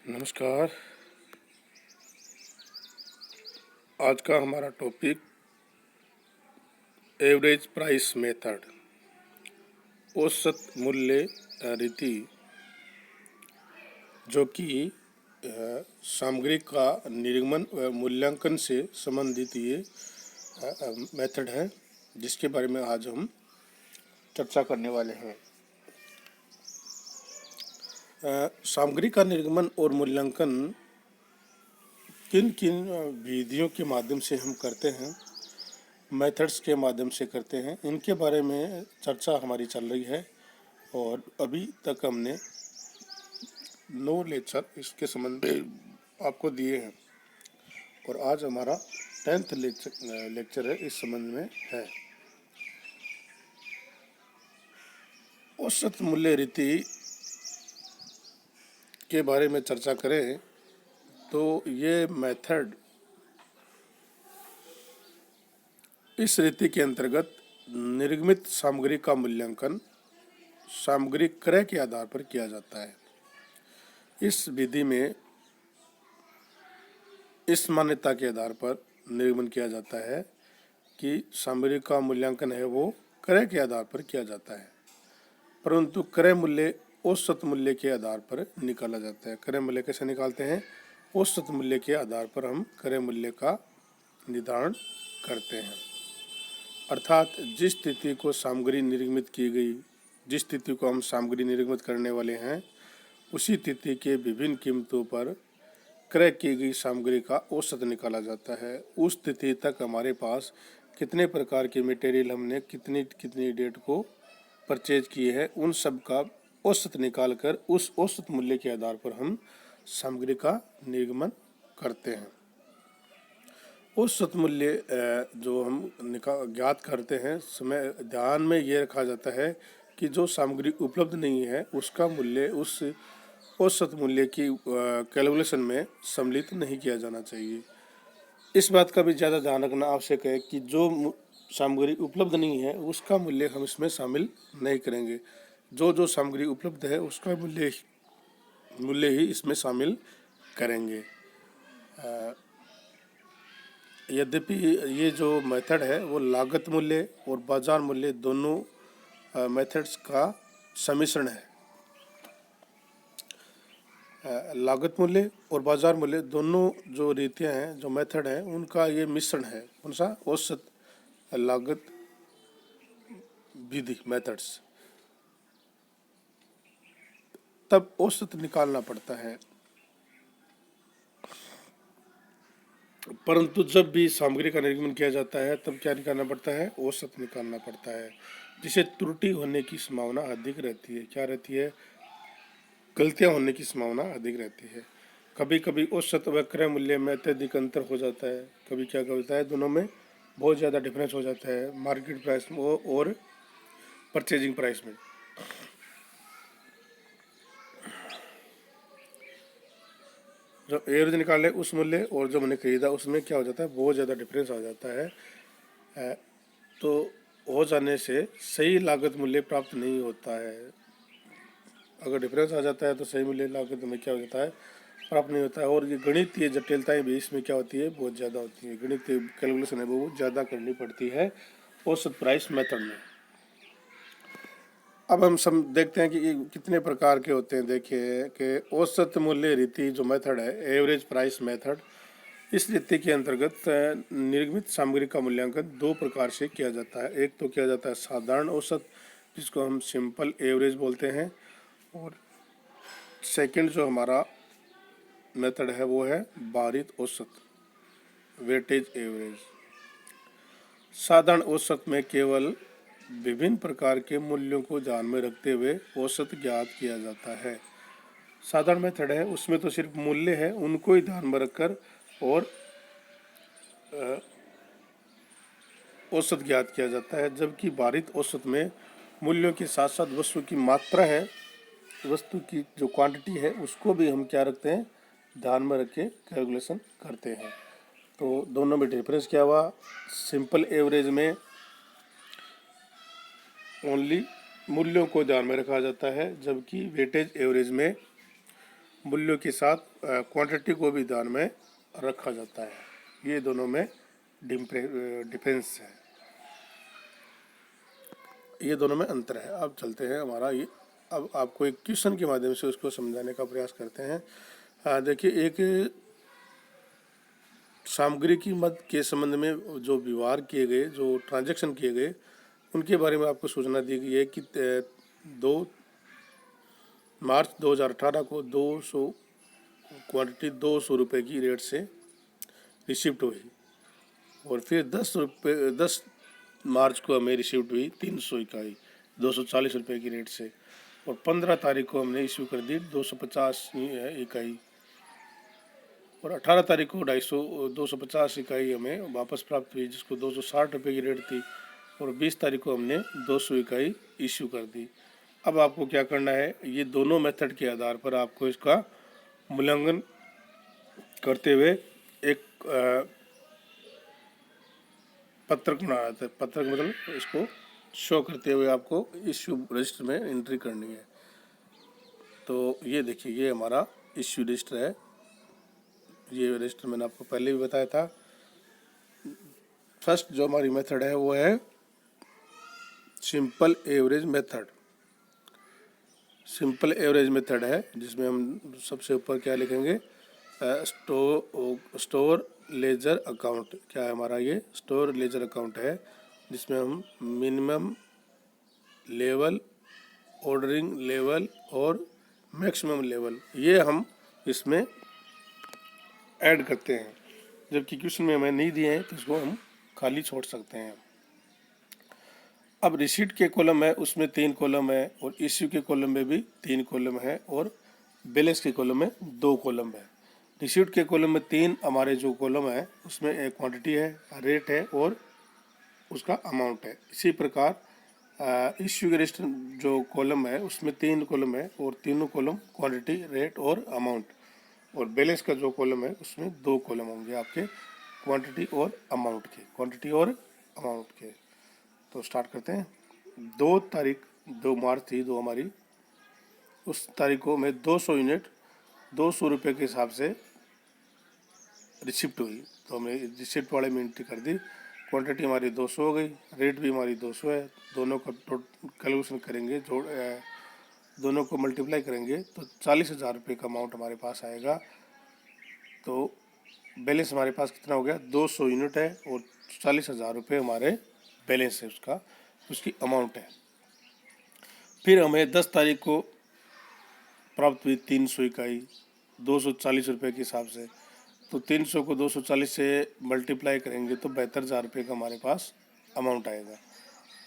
नमस्कार। आज का हमारा टॉपिक एवरेज प्राइस मेथड, औसत मूल्य रीति, जो कि सामग्री का निर्गमन व मूल्यांकन से संबंधित ये मेथड है, जिसके बारे में आज हम चर्चा करने वाले हैं। सामग्री का निर्गमन और मूल्यांकन किन किन विधियों के माध्यम से हम करते हैं, मेथड्स के माध्यम से करते हैं, इनके बारे में चर्चा हमारी चल रही है। और अभी तक हमने 9 लेक्चर इसके संबंध में आपको दिए हैं और आज हमारा 10th लेक्चर है इस संबंध में है। औसत मूल्य रीति के बारे में चर्चा करें तो ये मेथड इस रीति के अंतर्गत निर्गमित सामग्री का मूल्यांकन सामग्री क्रय के आधार पर किया जाता है। इस विधि में इस मान्यता के आधार पर निर्गमन किया जाता है कि सामग्री का मूल्यांकन है वो क्रय के आधार पर किया जाता है, परंतु क्रय मूल्य औसत मूल्य के आधार पर निकाला जाता है। क्रय मूल्य कैसे निकालते हैं? औसत मूल्य के आधार पर हम क्रय मूल्य का निर्धारण करते हैं। अर्थात जिस तिथि को सामग्री निर्गमित की गई, जिस तिथि को हम सामग्री निर्गमित करने वाले हैं, उसी तिथि के विभिन्न कीमतों पर क्रय की गई सामग्री का औसत निकाला जाता है। उस तिथि तक हमारे पास कितने प्रकार के मटेरियल हमने कितनी कितनी डेट को परचेज किए हैं, उन सब का औसत निकाल कर उस औसत मूल्य के आधार पर हम सामग्री का निर्गमन करते हैं। औसत मूल्य जो हम ज्ञात करते हैं, समय ध्यान में ये रखा जाता है कि जो सामग्री उपलब्ध नहीं है उसका मूल्य उस औसत मूल्य की कैलकुलेशन में सम्मिलित नहीं किया जाना चाहिए। इस बात का भी ज़्यादा ध्यान रखना आवश्यक है कि जो सामग्री उपलब्ध नहीं है उसका मूल्य हम इसमें शामिल नहीं करेंगे। जो सामग्री उपलब्ध है उसका मूल्य ही इसमें शामिल करेंगे। यद्यपि ये जो मेथड है वो लागत मूल्य और बाजार मूल्य दोनों मेथड्स का सम्मिश्रण है। लागत मूल्य और बाजार मूल्य दोनों जो रीतियाँ हैं, जो मेथड हैं, उनका ये मिश्रण है। कौन सा? औसत लागत विधि, मेथड्स। तब औसत निकालना पड़ता है, परंतु जब भी सामग्री का निर्गमन किया जाता है तब क्या निकालना पड़ता है? औसत निकालना पड़ता है, जिसे त्रुटि होने की संभावना अधिक रहती है। क्या रहती है? गलतियां होने की संभावना अधिक रहती है। कभी कभी औसत व क्रय मूल्य में अत्यधिक अंतर हो जाता है। कभी क्या होता है, दोनों में बहुत ज़्यादा डिफरेंस हो जाता है मार्केट प्राइस में और परचेजिंग प्राइस में। जो एवरेज निकाले उस मूल्य और जो मैंने खरीदा उसमें क्या हो जाता है, बहुत ज़्यादा डिफरेंस आ जाता है। तो हो जाने से सही लागत मूल्य प्राप्त नहीं होता है। अगर डिफरेंस आ जाता है तो सही मूल्य लागत में क्या हो जाता है, प्राप्त नहीं होता है। और ये गणितीय जटिलताएं भी इसमें क्या होती है, बहुत ज़्यादा होती है। गणितीय कैलकुलेशन है वो ज़्यादा करनी पड़ती है औसत प्राइस मेथड में। अब हम सब देखते हैं कि ये कितने प्रकार के होते हैं। देखिए कि औसत मूल्य रीति जो मेथड है, एवरेज प्राइस मेथड, इस रीति के अंतर्गत निर्गमित सामग्री का मूल्यांकन 2 प्रकार से किया जाता है। एक तो किया जाता है साधारण औसत, जिसको हम सिंपल एवरेज बोलते हैं, और सेकंड जो हमारा मेथड है वो है भारित औसत, वेटेज एवरेज। साधारण औसत में केवल विभिन्न प्रकार के मूल्यों को ध्यान में रखते हुए औसत ज्ञात किया जाता है। साधारण मेथड है उसमें तो सिर्फ मूल्य है उनको ही ध्यान में रखकर और औसत ज्ञात किया जाता है। जबकि भारित औसत में मूल्यों के साथ साथ वस्तु की मात्रा है, वस्तु की जो क्वांटिटी है उसको भी हम क्या रखते हैं, ध्यान में रख के कैलकुलेशन करते हैं। तो दोनों में डिफरेंस क्या हुआ? सिंपल एवरेज में ओनली मूल्यों को ध्यान में रखा जाता है, जबकि वेटेज एवरेज में मूल्यों के साथ क्वांटिटी को भी ध्यान में रखा जाता है। ये दोनों में डिफरेंस है, ये दोनों में अंतर है। अब चलते हैं हमारा ये, अब आपको एक क्वेश्चन के माध्यम से उसको समझाने का प्रयास करते हैं। देखिए, एक सामग्री की कीमत के संबंध में जो व्यवहार किए गए, जो ट्रांजैक्शन किए गए, उनके बारे में आपको सूचना दी गई है कि 2 मार्च 2018 को 200 क्वांटिटी 200 रुपये की रेट से रिसिप्ट हुई, और फिर 10 मार्च को हमें रिसिप्ट हुई 300 इकाई 240 रुपये की रेट से, और 15 तारीख को हमने इशू कर दी 250 इकाई, और 18 तारीख को 250 इकाई हमें वापस प्राप्त हुई, जिसको 260 रुपये की रेट थी, और 20 तारीख को हमने 200 इकाई इशू कर दी। अब आपको क्या करना है, ये दोनों मेथड के आधार पर आपको इसका मूल्यांकन करते हुए एक पत्रक बनाना है। पत्रक मतलब इसको शो करते हुए आपको इश्यू रजिस्टर में एंट्री करनी है। तो ये देखिए, ये हमारा इश्यू रजिस्टर है। ये रजिस्टर मैंने आपको पहले भी बताया था। फर्स्ट जो हमारी मेथड है वो है simple average method. Simple average method है, जिसमें हम सबसे ऊपर क्या लिखेंगे, स्टोर लेजर अकाउंट। क्या है हमारा, ये स्टोर लेजर अकाउंट है, जिसमें हम मिनिमम लेवल, ऑर्डरिंग लेवल और मैक्सिमम लेवल, ये हम इसमें ऐड करते हैं। जबकि क्वेश्चन में हमें नहीं दिए हैं तो इसको हम खाली छोड़ सकते हैं। अब रिसीट के कॉलम है, उसमें 3 कॉलम है, और इश्यू के कॉलम में भी 3 कॉलम है, और बैलेंस के कॉलम में 2 कॉलम है। रिसीट के कॉलम में 3 हमारे जो कॉलम है, उसमें एक क्वांटिटी है, रेट है और उसका अमाउंट है। इसी प्रकार इश्यू के रजिस्टर जो कॉलम है, उसमें 3 कॉलम है, और तीनों कॉलम क्वांटिटी, रेट और अमाउंट, और बैलेंस का जो कॉलम है उसमें 2 कॉलम होंगे आपके क्वांटिटी और अमाउंट के, क्वांटिटी और अमाउंट के। तो स्टार्ट करते हैं। 2 मार्च थी, दो हमारी, उस तारीख को मैं 200 यूनिट 200 रुपये के हिसाब से रिसिप्ट हुई, तो हमने रिसिप्ट वाले में एंट्री कर दी। क्वांटिटी हमारी 200 हो गई, रेट भी हमारी 200 है। दोनों का कैलकुलेशन करेंगे, दोनों को मल्टीप्लाई करेंगे तो 40,000 रुपये का अमाउंट हमारे पास आएगा। तो बैलेंस हमारे पास कितना हो गया, 200 यूनिट है, और 40,000 रुपये हमारे बैलेंस है, उसकी अमाउंट है। फिर हमें 10 तारीख को प्राप्त हुई 300 इकाई 240 रुपये के हिसाब से। तो 300 को 240 से मल्टीप्लाई करेंगे तो 72,000 रुपये का हमारे पास अमाउंट आएगा।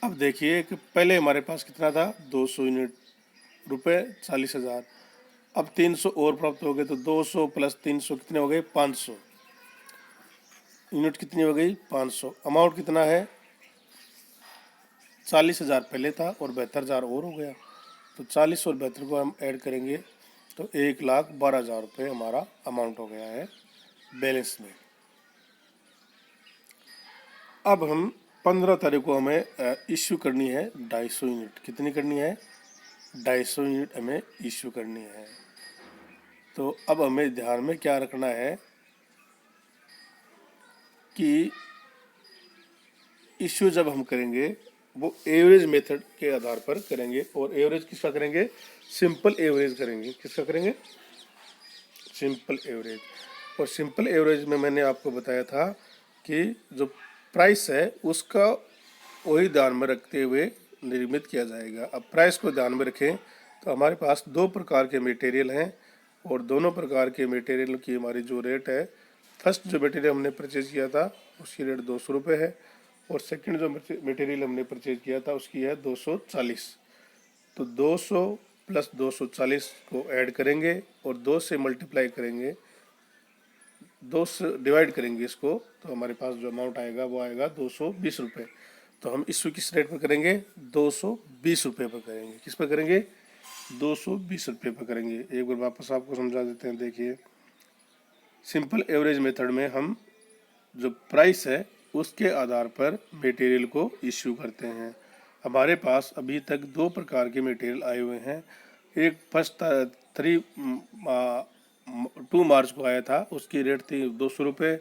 अब देखिए कि पहले हमारे पास कितना था, 200 यूनिट रुपये 40,000। अब 300 और प्राप्त हो गए, तो 200 प्लस 300 कितने हो गए, 500 यूनिट कितनी हो गई, 500। अमाउंट कितना है, 40,000 पहले था और 72,000 और हो गया। तो 40 और 72 को हम ऐड करेंगे तो 1,12,000 रुपये हमारा अमाउंट हो गया है बैलेंस में। अब हम 15 तारीख को हमें इश्यू करनी है 250 यूनिट। कितनी करनी है, 250 यूनिट हमें इश्यू करनी है। तो अब हमें ध्यान में क्या रखना है कि इश्यू जब हम करेंगे वो एवरेज मेथड के आधार पर करेंगे, और एवरेज किसका करेंगे, सिंपल एवरेज करेंगे। किसका करेंगे, सिंपल एवरेज। और सिंपल एवरेज में मैंने आपको बताया था कि जो प्राइस है उसका वही ध्यान में रखते हुए निर्मित किया जाएगा। अब प्राइस को ध्यान में रखें तो हमारे पास 2 प्रकार के मटेरियल हैं, और दोनों प्रकार के मटेरियल की हमारी जो रेट है, फर्स्ट जो मटेरियल हमने परचेज किया था उसकी रेट 200 रुपये है, और सेकंड जो मटेरियल हमने परचेज किया था उसकी है 240। तो 200 प्लस 240 को ऐड करेंगे और 2 से मल्टीप्लाई करेंगे, 2 से डिवाइड करेंगे इसको, तो हमारे पास जो अमाउंट आएगा वो आएगा 220 रुपये। तो हम इस किस रेट पर करेंगे, 220 रुपये पर करेंगे। किस पर करेंगे, 220 रुपये पर करेंगे। एक बार वापस आपको समझा देते हैं। देखिए, सिंपल एवरेज मेथड में हम जो प्राइस है उसके आधार पर मटेरियल को इश्यू करते हैं। हमारे पास अभी तक 2 प्रकार के मटेरियल आए हुए हैं। एक फर्स्ट 2 मार्च को आया था उसकी रेट थी 200 रुपये,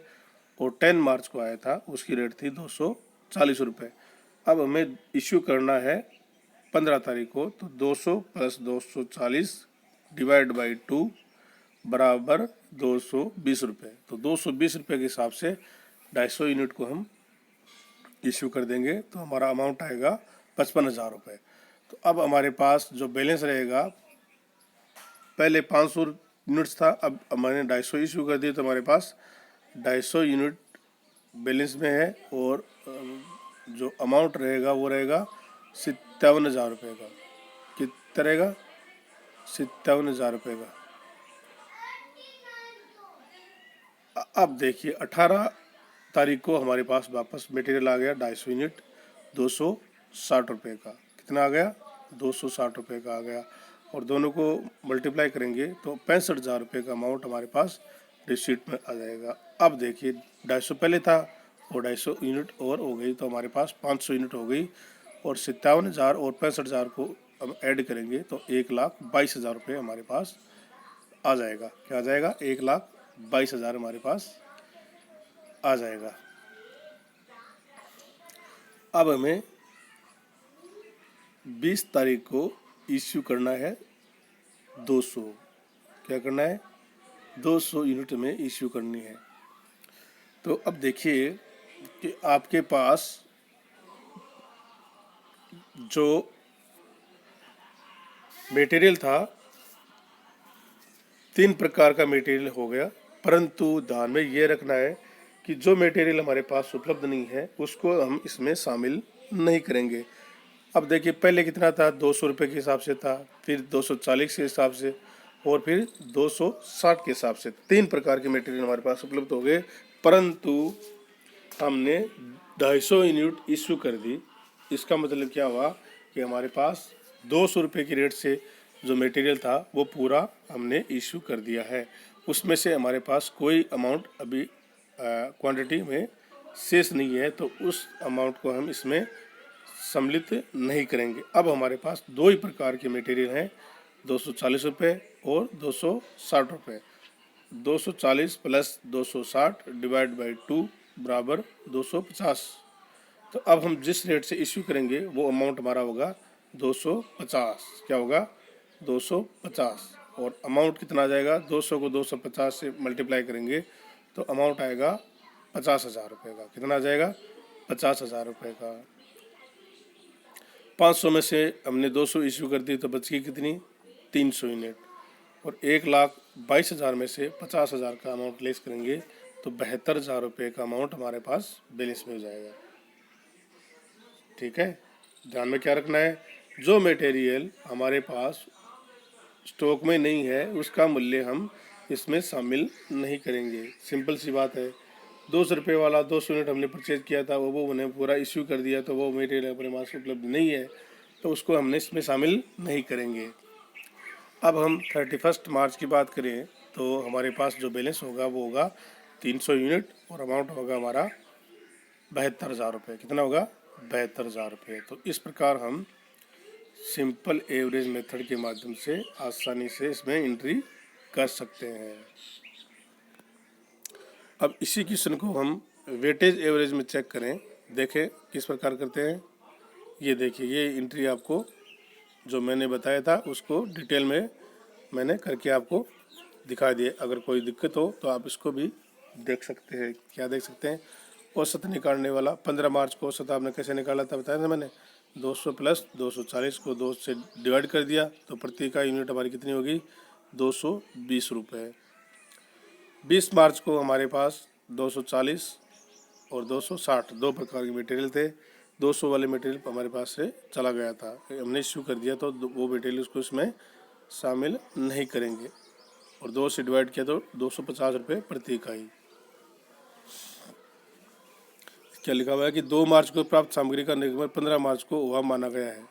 और 10 मार्च को आया था उसकी रेट थी 240 रुपये। अब हमें इश्यू करना है 15 तारीख को, तो 200 प्लस 240 डिवाइड बाई 2 बराबर 220 रुपये। तो 220 रुपये के हिसाब से 250 यूनिट को हम इश्यू कर देंगे, तो हमारा अमाउंट आएगा 55,000 रुपये। तो अब हमारे पास जो बैलेंस रहेगा, पहले 500 यूनिट्स था, अब मैंने 250 इशू कर दिए, तो हमारे पास 250 यूनिट बैलेंस में है, और जो अमाउंट रहेगा वो रहेगा 57,000 रुपये का। कितना रहेगा? 57,000 रुपये का। अब देखिए 18 तारीख को हमारे पास वापस मटेरियल आ गया 250 यूनिट 260 रुपये का। कितना आ गया? 260 रुपये का आ गया, और दोनों को मल्टीप्लाई करेंगे तो 65,000 रुपये का अमाउंट हमारे पास रिसीट में आ जाएगा। अब देखिए 250 पहले था और 250 यूनिट और हो गई, तो हमारे पास 500 यूनिट हो गई, और 57,000 और 65,000 को हम ऐड करेंगे तो 1,22,000 रुपये हमारे पास आ जाएगा। क्या आ जाएगा? 1,22,000 हमारे पास आ जाएगा। अब हमें 20 तारीख को इश्यू करना है 200। क्या करना है? 200 यूनिट में इश्यू करनी है। तो अब देखिए कि आपके पास जो मटेरियल था 3 प्रकार का मटेरियल हो गया, परंतु ध्यान में ये रखना है कि जो मटेरियल हमारे पास उपलब्ध नहीं है उसको हम इसमें शामिल नहीं करेंगे। अब देखिए पहले कितना था? 200 रुपये के हिसाब से था, फिर 240 के हिसाब से, और फिर 260 के हिसाब से। 3 प्रकार के मटेरियल हमारे पास उपलब्ध हो गए, परंतु हमने 250 यूनिट इशू कर दी। इसका मतलब क्या हुआ कि हमारे पास 200 रुपये की रेट से जो मटेरियल था वो पूरा हमने इशू कर दिया है। उसमें से हमारे पास कोई अमाउंट अभी क्वांटिटी में शेष नहीं है, तो उस अमाउंट को हम इसमें सम्मिलित नहीं करेंगे। अब हमारे पास 2 ही प्रकार के मटेरियल हैं, 240 रुपये और 260 रुपये। 240 प्लस 260 डिवाइड बाई 2 बराबर 250। तो अब हम जिस रेट से इश्यू करेंगे वो अमाउंट हमारा होगा 250। क्या होगा? 250। और अमाउंट कितना आ जाएगा? 200 को 250 से मल्टीप्लाई करेंगे तो अमाउंट आएगा 50,000 रुपये का। कितना आ जाएगा? 50,000 रुपये का। 500 में से हमने 200 इशू कर दी तो बच गई कितनी? 300 यूनिट। और 1,22,000 में से 50,000 का अमाउंट लेस करेंगे तो 72,000 रुपये का अमाउंट हमारे पास बैलेंस में हो जाएगा। ठीक है, ध्यान में क्या रखना है? जो मटेरियल हमारे पास स्टॉक में नहीं है उसका मूल्य हम इसमें शामिल नहीं करेंगे। सिंपल सी बात है। 200 रुपये वाला 200 यूनिट हमने परचेज किया था, वो उन्हें पूरा इश्यू कर दिया, तो वो मटेरियल हमारे पास उपलब्ध नहीं है, तो उसको हमने इसमें शामिल नहीं करेंगे। अब हम 31 मार्च की बात करें तो हमारे पास जो बैलेंस होगा वो होगा 300 यूनिट, और अमाउंट होगा हमारा 72,000 रुपये। कितना होगा? 72,000 रुपये। तो इस प्रकार हम सिंपल एवरेज मेथड के माध्यम से आसानी से इसमें एंट्री कर सकते हैं। अब इसी क्वेश्चन को हम वेटेज एवरेज में चेक करें, देखें किस प्रकार करते हैं। ये देखिए, ये एंट्री आपको जो मैंने बताया था उसको डिटेल में मैंने करके आपको दिखा दिए। अगर कोई दिक्कत हो तो आप इसको भी देख सकते हैं। क्या देख सकते हैं? औसत निकालने वाला 15 मार्च को औसत आपने कैसे निकाला था बताया था मैंने। 200 प्लस 240 को 2 से डिवाइड कर दिया तो प्रति का यूनिट हमारी कितनी होगी? 220 रुपये। 20 मार्च को हमारे पास 240 और 260 2 प्रकार के मटेरियल थे। 200 वाले मटेरियल हमारे पास से चला गया था, हमने इश्यू कर दिया, तो वो मटेरियल उसको इसमें शामिल नहीं करेंगे। और 2 से डिवाइड किया तो 250 रुपये प्रति इकाई। क्या लिखा हुआ है कि 2 मार्च को प्राप्त सामग्री का निर्गमन 15 मार्च को हुआ माना गया है।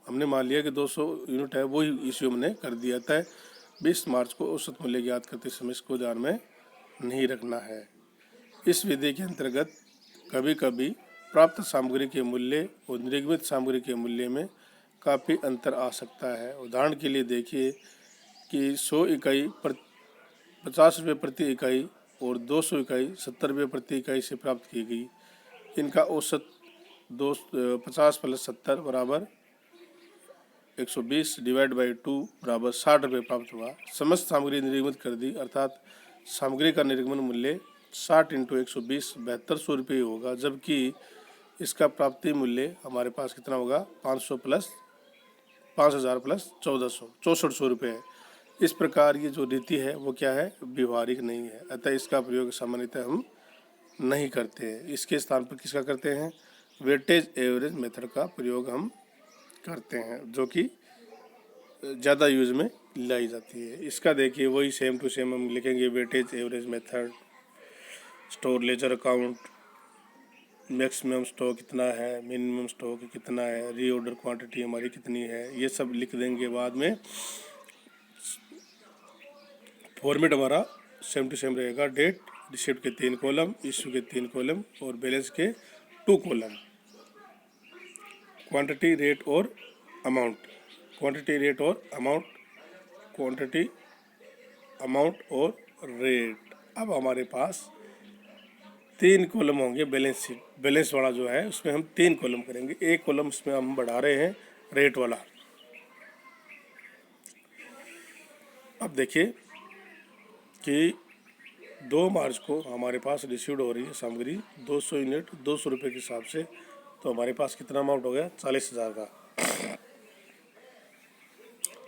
हमने मान लिया कि 200 यूनिट है, वही इश्यू हमने कर दिया था। 20 मार्च को औसत मूल्य ज्ञात करते समय इसको ध्यान में नहीं रखना है। इस विधि के अंतर्गत कभी कभी प्राप्त सामग्री के मूल्य और निर्गमित सामग्री के मूल्य में काफ़ी अंतर आ सकता है। उदाहरण के लिए देखिए कि 100 इकाई 50 रुपये प्रति इकाई और 200 इकाई 70 रुपये प्रति इकाई से प्राप्त की गई। इनका औसत 50 + 70 बराबर 120 डिवाइड बाई 2 बराबर 60 रुपये प्राप्त हुआ। समस्त सामग्री निर्गमित कर दी, अर्थात सामग्री का निर्गमन मूल्य 60 × 120 7200 रुपये होगा, जबकि इसका प्राप्ति मूल्य हमारे पास कितना होगा 500 + 5000 + 1400 6400 रुपये है। इस प्रकार ये जो रीति है वो क्या है, व्यवहारिक नहीं है, अतः इसका प्रयोग सामान्यतः हम नहीं करते हैं। इसके स्थान पर किसका करते हैं, वेटेज एवरेज मेथड का प्रयोग हम करते हैं, जो कि ज़्यादा यूज में लाई जाती है। इसका देखिए वही सेम टू सेम हम लिखेंगे, weightage average method, store ledger account, maximum stock कितना है, मिनिमम स्टॉक कितना है, रीऑर्डर क्वांटिटी हमारी कितनी है, ये सब लिख देंगे। बाद में फॉर्मेट हमारा सेम टू सेम रहेगा, डेट, रिसिप्ट के 3 कॉलम, इश्यू के 3 कॉलम और बैलेंस के 2 कॉलम। क्वांटिटी, रेट और अमाउंट, क्वांटिटी, रेट और अमाउंट, क्वांटिटी, अमाउंट और रेट। अब हमारे पास 3 कॉलम होंगे बैलेंस शीट, बैलेंस वाला जो है उसमें हम 3 कॉलम करेंगे। एक कॉलम इसमें हम बढ़ा रहे हैं रेट वाला। अब देखिए कि 2 मार्च को हमारे पास रिसीव्ड हो रही है सामग्री 200 यूनिट 200 रुपये के हिसाब से, तो हमारे पास कितना अमाउंट हो गया 40,000 का।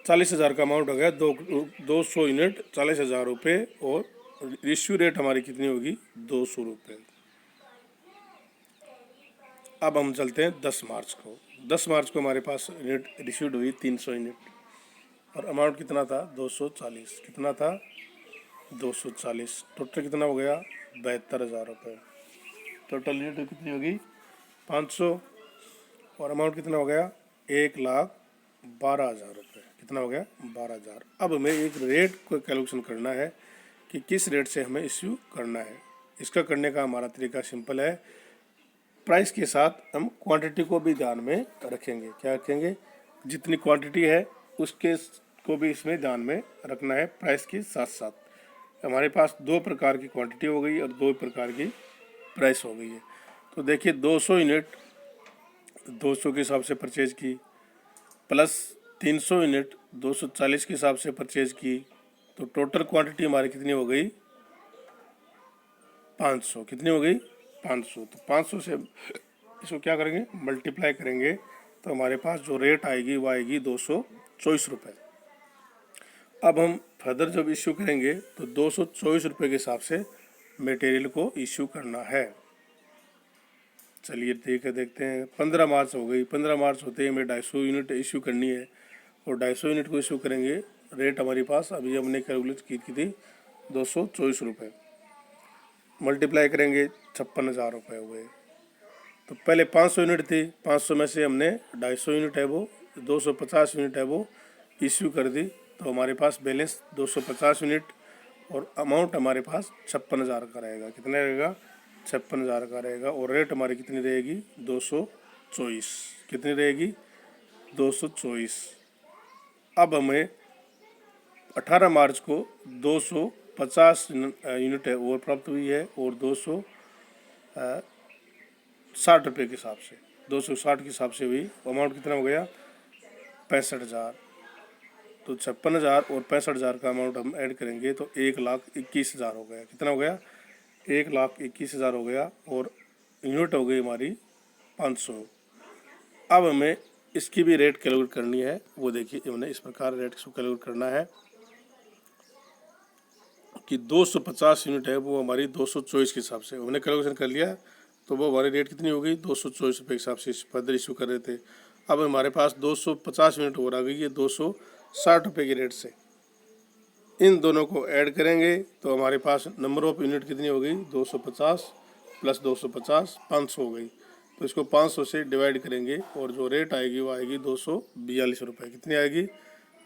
40,000 का अमाउंट हो गया, 200 यूनिट 40,000 रुपये, और इश्यू रेट हमारी कितनी होगी 200 रुपये। अब हम चलते हैं 10 मार्च को। 10 मार्च को हमारे पास यूनिट रिसीव्ड हुई 300 यूनिट और अमाउंट कितना था 240, कितना था 240। टोटल कितना हो गया 72,000 रुपये। टोटल यूनिट कितनी होगी 500 और अमाउंट कितना हो गया 1,12,000 रुपये। कितना हो गया 12,000। अब हमें एक रेट को कैलकुलेशन करना है कि किस रेट से हमें इश्यू करना है। इसका करने का हमारा तरीका सिंपल है, प्राइस के साथ हम क्वांटिटी को भी ध्यान में रखेंगे। क्या रखेंगे, जितनी क्वांटिटी है उसके को भी इसमें ध्यान में रखना है प्राइस के साथ साथ। हमारे पास 2 प्रकार की क्वांटिटी हो गई और 2 प्रकार की प्राइस हो गई है। तो देखिए 200 यूनिट 200 के हिसाब से परचेज की, प्लस 300 यूनिट 240 के हिसाब से परचेज की, तो टोटल क्वांटिटी हमारी कितनी हो गई 500। कितनी हो गई 500। तो 500 से इसको क्या करेंगे मल्टीप्लाई करेंगे, तो हमारे पास जो रेट आएगी वो आएगी 224 रुपये। अब हम फर्दर जब इश्यू करेंगे तो 224 रुपये के हिसाब से मटेरियल को इश्यू करना है। चलिए देखते हैं। 15 मार्च हो गई। 15 मार्च होते ही हमें 250 यूनिट इश्यू करनी है और 250 यूनिट को इश्यू करेंगे। रेट हमारे पास अभी हमने कैलकुलेट की थी 224 रुपये, मल्टीप्लाई करेंगे 56,000 रुपये हुए। तो पहले 500 यूनिट थी, 500 में से हमने 250 यूनिट है वो 250 यूनिट है वो इश्यू कर दी, तो हमारे पास बैलेंस 250 यूनिट और अमाउंट हमारे पास 56,000 का रहेगा। कितना रहेगा 56,000 का रहेगा। और रेट हमारी कितनी रहेगी 224। कितनी रहेगी 224। अब हमें 18 मार्च को 250 यूनिट है वो प्राप्त हुई है और 260 रुपये के हिसाब से 260 के हिसाब से हुई। अमाउंट कितना हो गया 65,000। तो 56,000 और 65,000 का अमाउंट हम ऐड करेंगे तो 1,21,000 हो गया। कितना हो गया 1,21,000 हो गया और यूनिट हो गई हमारी 500। अब हमें इसकी भी रेट कैलकुलेट करनी है। वो देखिए हमने इस प्रकार रेट को कैलकुलेट करना है कि 250 यूनिट है वो हमारी 224 के हिसाब से हमने कैलकुलेशन कर लिया, तो वो हमारी रेट कितनी हो गई 224 रुपये के हिसाब से फर्दर इशू कर रहे थे। अब हमारे पास 250 यूनिट और आ गई है 260 रुपये की रेट से। इन दोनों को ऐड करेंगे तो हमारे पास नंबर ऑफ यूनिट कितनी हो गई 250 + 250 500 हो गई। तो इसको 500 से डिवाइड करेंगे और जो रेट आएगी वो आएगी 242 रुपये। कितनी आएगी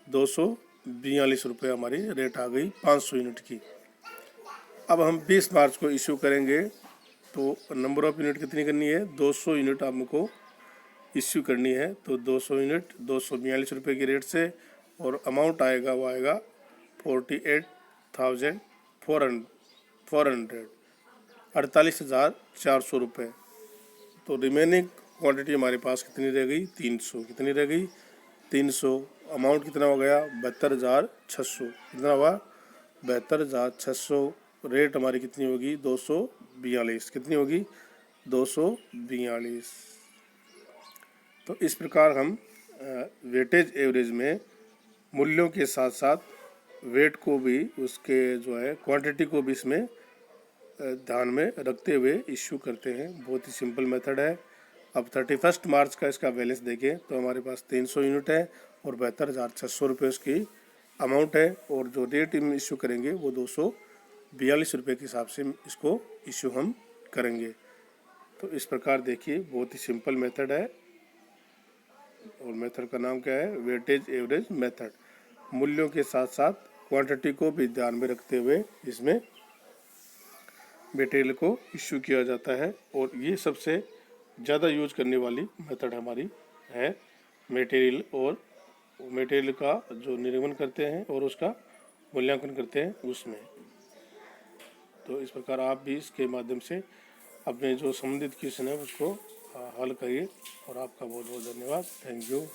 242 रुपये हमारी रेट आ गई 500 यूनिट की। अब हम 20 मार्च को इशू करेंगे तो नंबर ऑफ यूनिट कितनी करनी है 200 यूनिट हमको इश्यू करनी है। तो 200 यूनिट 242 रुपये की रेट से और अमाउंट आएगा वो आएगा 48,400 48,400 रुपये। तो रिमेनिंग क्वांटिटी हमारे पास कितनी रह गई? 300। कितनी रह गई? 300। अमाउंट कितना हो गया? 72,600। कितना हुआ? 72,600। रेट हमारी कितनी होगी? 242। कितनी होगी? 242। तो इस प्रकार हम वेटेज एवरेज में मूल्यों के साथ साथ वेट को भी, उसके जो है क्वांटिटी को भी इसमें ध्यान में रखते हुए इश्यू करते हैं। बहुत ही सिंपल मेथड है। अब 31 मार्च का इसका बैलेंस देखें तो हमारे पास 300 यूनिट है और 72,600 रुपये उसकी अमाउंट है, और जो रेट हम इशू करेंगे वो 242 रुपये के हिसाब से इसको इशू हम करेंगे। तो इस प्रकार देखिए, बहुत ही सिंपल मेथड है, और मेथड का नाम क्या है? Weightage average method. मूल्यों के साथ साथ क्वांटिटी को भी ध्यान में रखते हुए इसमें मटेरियल को इश्यू किया जाता है, और ये सबसे ज़्यादा यूज करने वाली मेथड हमारी है मटेरियल, और मटेरियल का जो निर्गमन करते हैं और उसका मूल्यांकन करते हैं उसमें। तो इस प्रकार आप भी इसके माध्यम से अपने जो संबंधित क्वेश्चन है उसको हल करिए, और आपका बहुत बहुत धन्यवाद। Thank you.